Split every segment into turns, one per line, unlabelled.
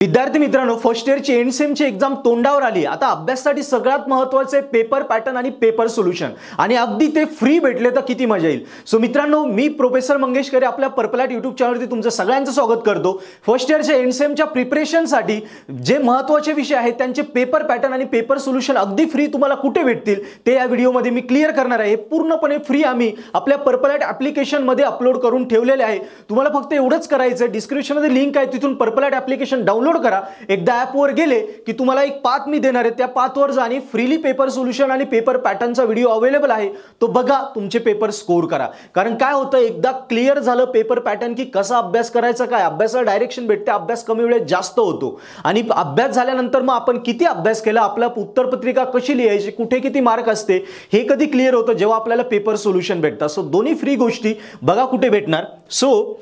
विद्यार्थी मित्रांनो, first इयरची एंडसेमची exam तोंडावर आली। आता अभ्यासासाठी सगळ्यात महत्त्वाचे पेपर पॅटर्न आणि पेपर सोल्युशन, आणि अगदी ते फ्री भेटले तर किती मजा येईल। सो मित्रांनो, मी प्रोफेसर मंगेश खरे आपल्या पर्पल ॲट यूट्यूब चॅनलवरती तुमचं सगळ्यांचं स्वागत करतो। फर्स्ट इयरच्या एंडसेमच्या प्रिपरेशनसाठी जे महत्त्वाचे विषय आहेत त्यांचे पेपर पॅटर्न आणि पेपर सोल्युशन अगदी फ्री तुम्हाला कुठे भेटतील ते या व्हिडिओमध्ये मी क्लिअर करणार आहे। पूर्णपणे फ्री आम्ही आपल्या पर्पल ॲट ॲप्लिकेशनमध्ये अपलोड करून ठेवलेले आहे। तुम्हाला फक्त एवढंच करायचं, डिस्क्रिप्शनमध्ये लिंक आहे, तिथून पर्पल ॲट ॲप्लिकेशन डाउनलोड करा। एकदा ॲप वर गेले की तुम्हाला एक पाथ मी देणार आहे, त्या पाथ वर जा आणि फ्रीली पेपर सोल्युशन आणि पेपर पॅटर्नचा व्हिडिओ अवेलेबल आहे, तो बघा, तुमचे पेपर स्कोर करा। कारण काय होतं, एकदा क्लिअर झालं पेपर पॅटर्न की कसा अभ्यास करायचा, काय अभ्यासाला डायरेक्शन भेटते, अभ्यास कमी वेळेत जास्त होतो। आणि अभ्यास झाल्यानंतर मग आपण किती अभ्यास केला, आपला उत्तरपत्रिका कशी लिहायची, कुठे किती मार्क असते, हे कधी क्लिअर होतं जेव्हा आपल्याला पेपर सोल्युशन भेटतं। सो दोन्ही फ्री गोष्टी बघा कुठे भेटणार। सो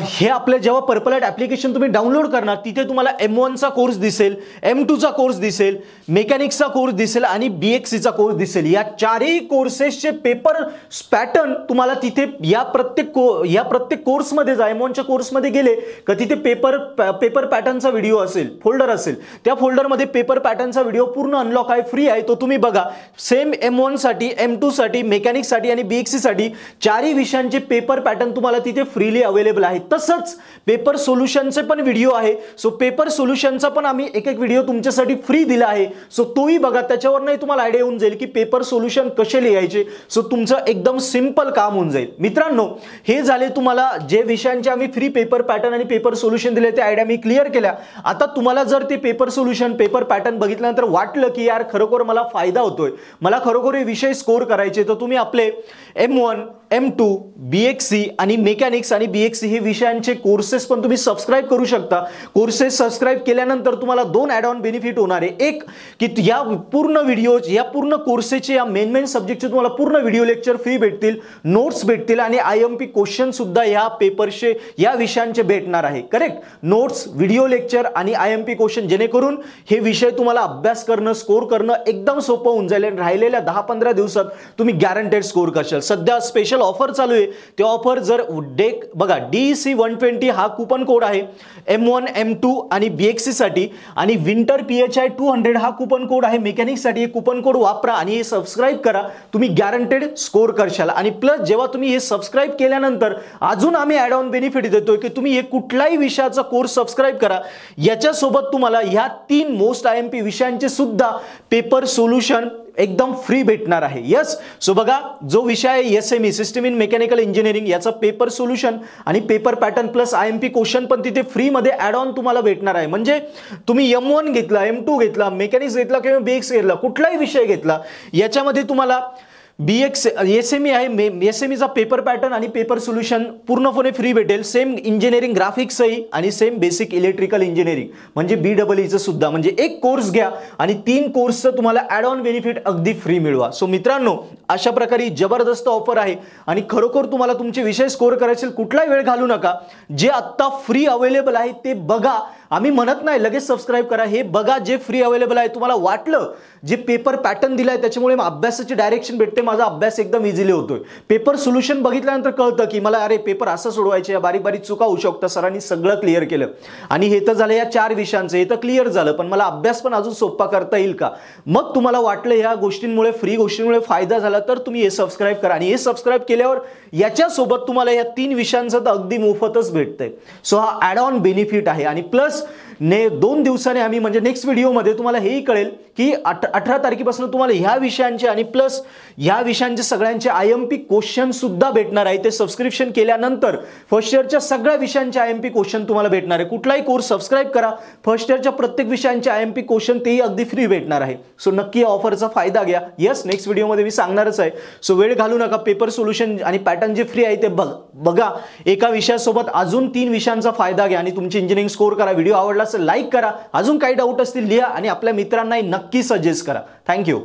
हे आपले जेव्हा पर्पल ॲट ॲप्लिकेशन तुम्ही डाउनलोड करणार, तिथे तुम्हाला M1 चा कोर्स दिसेल, M2 चा कोर्स दिसेल, मेकॅनिक्सचा कोर्स दिसेल आणि BXC चा कोर्स दिसेल। या चारही कोर्सेसचे पेपर पॅटर्न तुम्हाला तिथे या प्रत्येक कोर्समध्ये जा। M1 च्या कोर्समध्ये गेले का तिथे पेपर पॅटर्नचा व्हिडिओ असेल, फोल्डर असेल, त्या फोल्डरमध्ये पेपर पॅटर्नचा व्हिडिओ पूर्ण अनलॉक आहे, फ्री आहे, तो तुम्ही बघा। सेम M1 साठी, M2 साठी, मेकॅनिक्स साठी आणि BXC साठी चारही विषयांचे पेपर पॅटर्न तुम्हाला तिथे फ्रीली अवेलेबल आहे। तसंच पेपर सोल्युशनचे पण व्हिडिओ आहे। सो पेपर सोल्युशनचा पण आम्ही एक व्हिडिओ तुमच्यासाठी फ्री दिला आहे, सो तोही बघा। त्याच्यावरही तुम्हाला आयडिया येऊन जाईल की पेपर सोल्युशन कसे लिहायचे। सो तुमचं एकदम सिंपल काम होऊन जाईल। मित्रांनो, हे झाले तुम्हाला जे विषयांचे आम्ही फ्री पेपर पॅटर्न आणि पेपर सोल्युशन दिले, ते आयडिया मी क्लिअर केल्या। आता तुम्हाला जर ते पेपर सोल्युशन, पेपर पॅटर्न बघितल्यानंतर वाटलं की यार खरोखर मला फायदा होतोय, मला खरोखर हे विषय स्कोर करायचे, तर तुम्ही आपले M1, M2, BXC आणि मेकॅनिक्स आणि BXC हे विषयांचे कोर्सेस पण तुम्ही सबस्क्राइब करू शकता। कोर्सेस सबस्क्राइब केल्यानंतर तुम्हाला दोन ॲड ऑन बेनिफिट होणार आहे। एक की या पूर्ण व्हिडिओज, या पूर्ण कोर्सेसचे, या मेन सब्जेक्टचे तुम्हाला पूर्ण व्हिडिओ लेक्चर फ्री भेटतील, नोट्स भेटतील आणि IMP क्वेश्चन सुद्धा या पेपरचे, या विषयांचे भेटणार आहे। करेक्ट, नोट्स, व्हिडिओ लेक्चर आणि IMP क्वेश्चन, जेणेकरून हे विषय तुम्हाला अभ्यास करणं, स्कोर करणं एकदम सोपं होऊन जाईल। राहिलेल्या 10-15 दिवसात तुम्ही गॅरंटेड स्कोर करशाल। सध्या स्पेशल ऑफर चालू आहे, ते ऑफर जर बघा, DEC 120 हा कूपन कोड आहे M1, M2 आणि BXC साठी, आणि विंटर PHI 200 हा कूपन कोड आहे मेकॅनिक्स साठी। हे कूपन कोड वापरा आणि हे सबस्क्राइब करा, तुम्ही गॅरंटेड स्कोर करशाल। आणि प्लस जेव्हा तुम्ही हे सबस्क्राइब केल्यानंतर अजून आम्ही ॲड ऑन बेनिफिट देतोय की तुम्ही हे कुठलाही विषयाचा कोर्स सबस्क्राइब करा, याच्यासोबत तुम्हाला ह्या 3 मोस्ट IMP विषयांचे सुद्धा पेपर सोल्युशन एकदम फ्री भेटणार आहे। यस, सो बघा, जो विषय आहे SME, system in mechanical engineering, याचा पेपर सोल्युशन आणि paper pattern plus IMP question पण तिथे फ्री मध्ये ॲड ऑन तुम्हाला भेटणार आहे। म्हणजे तुम्ही M1 घेतला, M2 घेतला, मेकॅनिक्स घेतला किंवा BXC घेतला, कुठलाही विषय घेतला, याच्यामध्ये तुम्हाला SME आहे, SMEचा पेपर पॅटर्न आणि पेपर सोल्युशन पूर्णपणे फ्री भेटेल। सेम इंजिनिअरिंग ग्राफिक्सही आणि सेम बेसिक इलेक्ट्रिकल इंजिनिअरिंग म्हणजे BEE सुद्धा। म्हणजे एक कोर्स घ्या आणि 3 कोर्सचं तुम्हाला ॲड ऑन बेनिफिट अगदी फ्री मिळवा। सो मित्रांनो, अशा प्रकारे जबरदस्त ऑफर आहे आणि खरोखर तुम्हाला तुमचे विषय स्कोर करायचे, कुठलाही वेळ घालू नका। जे आत्ता फ्री अवेलेबल आहे ते बघा, आम्ही म्हणत नाही लगेच सबस्क्राइब करा, हे बघा जे फ्री अवेलेबल आहे। तुम्हाला वाटलं जे पेपर पॅटर्न दिलाय त्याच्यामुळे अभ्यासाची डायरेक्शन भेटते, माझा अभ्यास एकदम इझिली होतोय, पेपर सोल्युशन बघितल्यानंतर कळतं की मला अरे पेपर असं सोडवायचे, बारीक बारीक चुका होऊ शकतात, सरांनी सगळं क्लिअर केलं। आणि हे तर झालं या 4 विषयांचं, हे तर क्लिअर झालं, पण मला अभ्यास पण अजून सोपा करता येईल का? मग तुम्हाला वाटलं ह्या गोष्टींमुळे, फ्री गोष्टींमुळे फायदा झाला, तर तुम्ही हे सबस्क्राइब करा। आणि हे सबस्क्राइब केल्यावर याच्यासोबत तुम्हाला या 3 विषयांचं तर अगदी मोफतच भेटतंय। सो हा ॲड ऑन बेनिफिट आहे। आणि प्लस 2 दिवसाने आम्ही, म्हणजे नेक्स्ट व्हिडिओमध्ये तुम्हाला हेही कळेल की 18 तारखेपासून तुम्हाला ह्या विषयांचे आणि प्लस ह्या विषयांचे सगळ्यांचे IMP क्वेश्चन सुद्धा भेटणार आहे। ते सबस्क्रिप्शन केल्यानंतर फर्स्ट इयरच्या सगळ्या विषयांचे IMP क्वेश्चन तुम्हाला भेटणार आहे। कुठलाही कोर्स सबस्क्राइब करा, फर्स्ट इयरच्या प्रत्येक विषयांचे IMP क्वेश्चन तेही अगदी फ्री भेटणार आहे। सो नक्की या ऑफरचा फायदा घ्या। यस, नेक्स्ट व्हिडिओमध्ये मी सांगणारच आहे, सो वेळ घालू नका। पेपर सोल्युशन आणि पॅटर्न जे फ्री आहे ते बघा, एका विषयासोबत अजून 3 विषयांचा फायदा घ्या आणि तुमची इंजिनिअरिंग स्कोर करा। व्हिडिओ आवडला असेल लाईक करा, अजून काही डाऊट असतील लिहा आणि आपल्या मित्रांनाही नक्की सजेस्ट करा। थँक्यू।